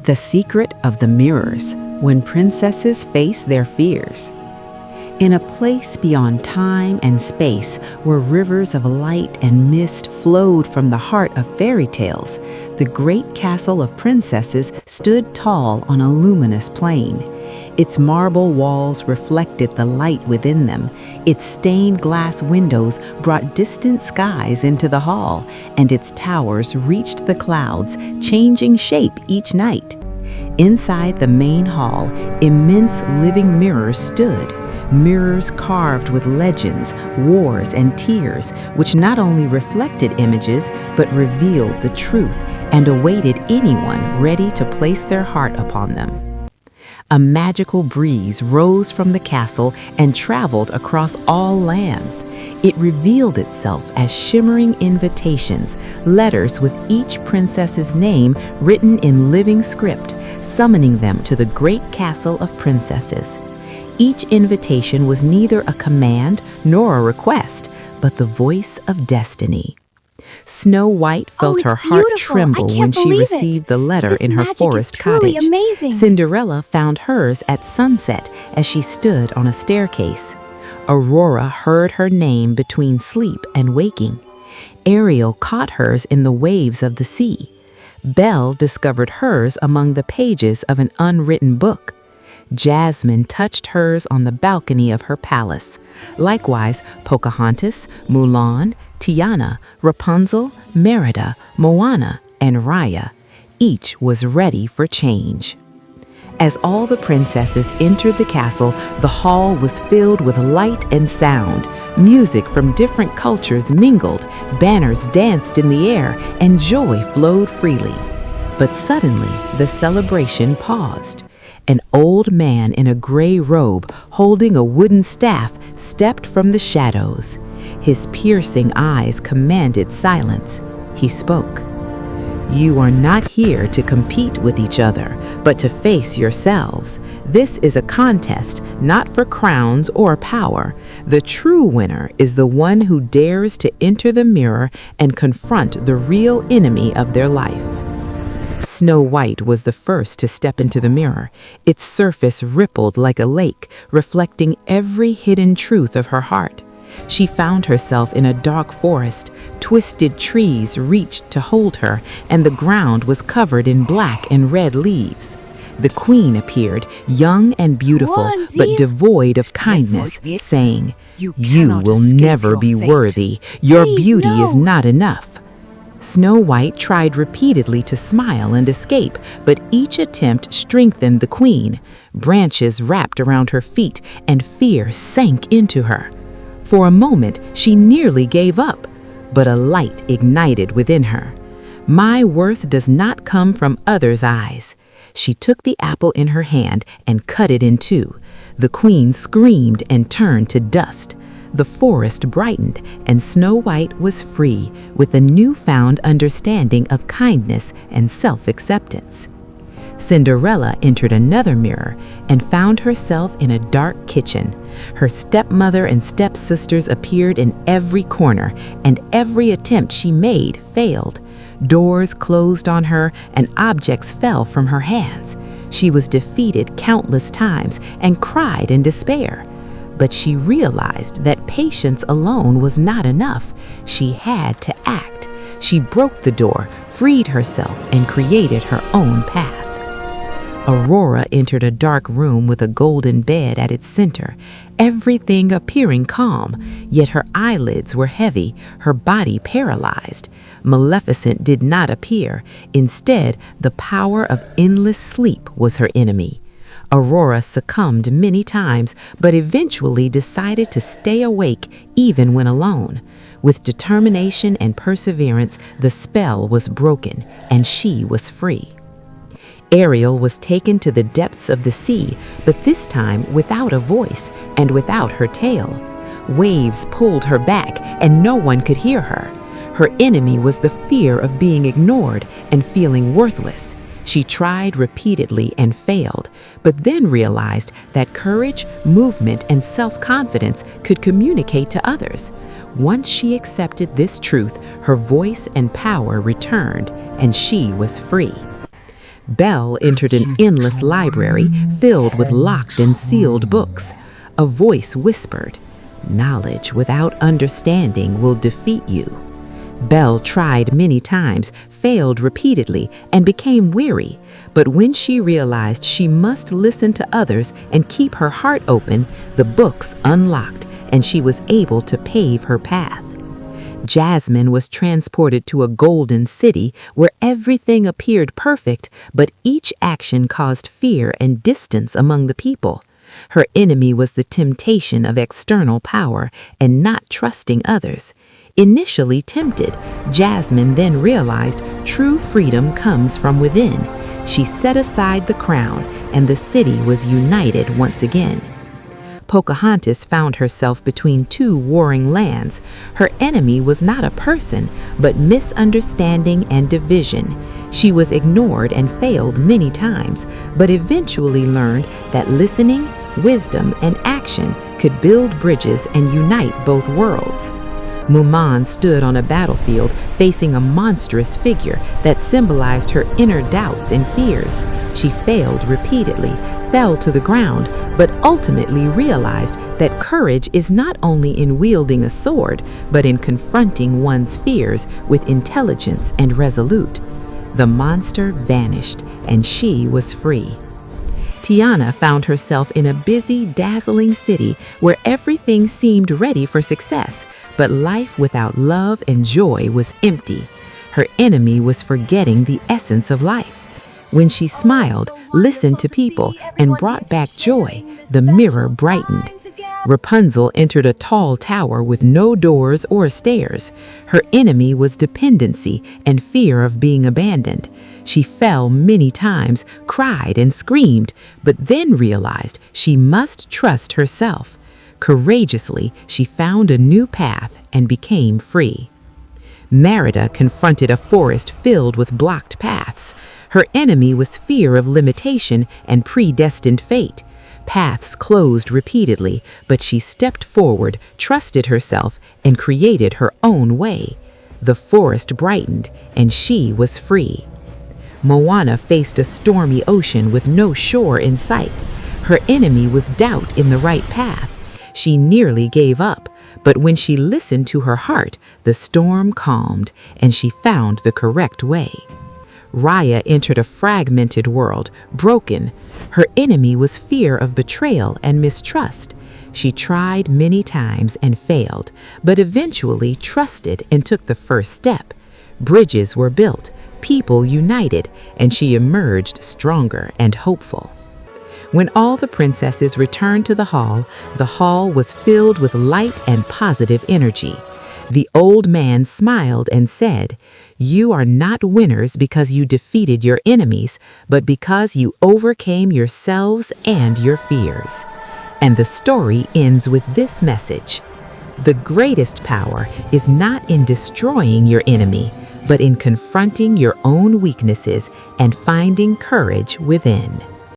The secret of the mirrors, when princesses face their fears. In a place beyond time and space, where rivers of light and mist flowed from the heart of fairy tales, the great castle of princesses stood tall on a luminous plain. Its marble walls reflected the light within them. Its stained glass windows brought distant skies into the hall, and its towers reached the clouds, changing shape each night. Inside the main hall, immense living mirrors stood, mirrors carved with legends, wars, and tears, which not only reflected images, but revealed the truth and awaited anyone ready to place their heart upon them. A magical breeze rose from the castle and traveled across all lands. It revealed itself as shimmering invitations, letters with each princess's name written in living script, summoning them to the great castle of princesses. Each invitation was neither a command nor a request, but the voice of destiny. Snow White felt her heart tremble when she received the letter in her forest cottage. Cinderella found hers at sunset as she stood on a staircase. Aurora heard her name between sleep and waking. Ariel caught hers in the waves of the sea. Belle discovered hers among the pages of an unwritten book. Jasmine touched hers on the balcony of her palace. Likewise, Pocahontas, Mulan, Tiana, Rapunzel, Merida, Moana, and Raya. Each was ready for change. As all the princesses entered the castle, the hall was filled with light and sound. Music from different cultures mingled, banners danced in the air, and joy flowed freely. But suddenly, the celebration paused. An old man in a gray robe, holding a wooden staff, stepped from the shadows. His piercing eyes commanded silence. He spoke. "You are not here to compete with each other, but to face yourselves. This is a contest, not for crowns or power. The true winner is the one who dares to enter the mirror and confront the real enemy of their life." Snow White was the first to step into the mirror. Its surface rippled like a lake, reflecting every hidden truth of her heart. She found herself in a dark forest. Twisted trees reached to hold her, and the ground was covered in black and red leaves. The queen appeared, young and beautiful, but devoid of kindness, saying, "You will never be worthy. Your beauty is not enough." Snow White tried repeatedly to smile and escape, but each attempt strengthened the queen. Branches wrapped around her feet, and fear sank into her. For a moment, she nearly gave up, but a light ignited within her. "My worth does not come from others' eyes." She took the apple in her hand and cut it in two. The queen screamed and turned to dust. The forest brightened, and Snow White was free, with a newfound understanding of kindness and self-acceptance. Cinderella entered another mirror and found herself in a dark kitchen. Her stepmother and stepsisters appeared in every corner, and every attempt she made failed. Doors closed on her, and objects fell from her hands. She was defeated countless times and cried in despair. But she realized that patience alone was not enough. She had to act. She broke the door, freed herself, and created her own path. Aurora entered a dark room with a golden bed at its center, everything appearing calm, yet her eyelids were heavy, her body paralyzed. Maleficent did not appear. Instead, the power of endless sleep was her enemy. Aurora succumbed many times, but eventually decided to stay awake even when alone. With determination and perseverance, the spell was broken, and she was free. Ariel was taken to the depths of the sea, but this time without a voice and without her tail. Waves pulled her back, and no one could hear her. Her enemy was the fear of being ignored and feeling worthless. She tried repeatedly and failed, but then realized that courage, movement, and self-confidence could communicate to others. Once she accepted this truth, her voice and power returned, and she was free. Belle entered an endless library filled with locked and sealed books. A voice whispered, "Knowledge without understanding will defeat you." Belle tried many times, failed repeatedly, and became weary. But when she realized she must listen to others and keep her heart open, the books unlocked, and she was able to pave her path. Jasmine was transported to a golden city where everything appeared perfect, but each action caused fear and distance among the people. Her enemy was the temptation of external power and not trusting others. Initially tempted, Jasmine then realized true freedom comes from within. She set aside the crown, and the city was united once again. Pocahontas found herself between two warring lands. Her enemy was not a person, but misunderstanding and division. She was ignored and failed many times, but eventually learned that listening, wisdom, and action could build bridges and unite both worlds. Mulan stood on a battlefield facing a monstrous figure that symbolized her inner doubts and fears. She failed repeatedly, fell to the ground, but ultimately realized that courage is not only in wielding a sword, but in confronting one's fears with intelligence and resolute. The monster vanished, and she was free. Tiana found herself in a busy, dazzling city where everything seemed ready for success, but life without love and joy was empty. Her enemy was forgetting the essence of life. When she smiled, listened to people, and brought back joy, the mirror brightened. Rapunzel entered a tall tower with no doors or stairs. Her enemy was dependency and fear of being abandoned. She fell many times, cried and screamed, but then realized she must trust herself. Courageously, she found a new path and became free. Merida confronted a forest filled with blocked paths. Her enemy was fear of limitation and predestined fate. Paths closed repeatedly, but she stepped forward, trusted herself, and created her own way. The forest brightened, and she was free. Moana faced a stormy ocean with no shore in sight. Her enemy was doubt in the right path. She nearly gave up, but when she listened to her heart, the storm calmed, and she found the correct way. Raya entered a fragmented world, broken. Her enemy was fear of betrayal and mistrust. She tried many times and failed, but eventually trusted and took the first step. Bridges were built, people united, and she emerged stronger and hopeful. When all the princesses returned to the hall was filled with light and positive energy. The old man smiled and said, "You are not winners because you defeated your enemies, but because you overcame yourselves and your fears." And the story ends with this message: the greatest power is not in destroying your enemy, but in confronting your own weaknesses and finding courage within.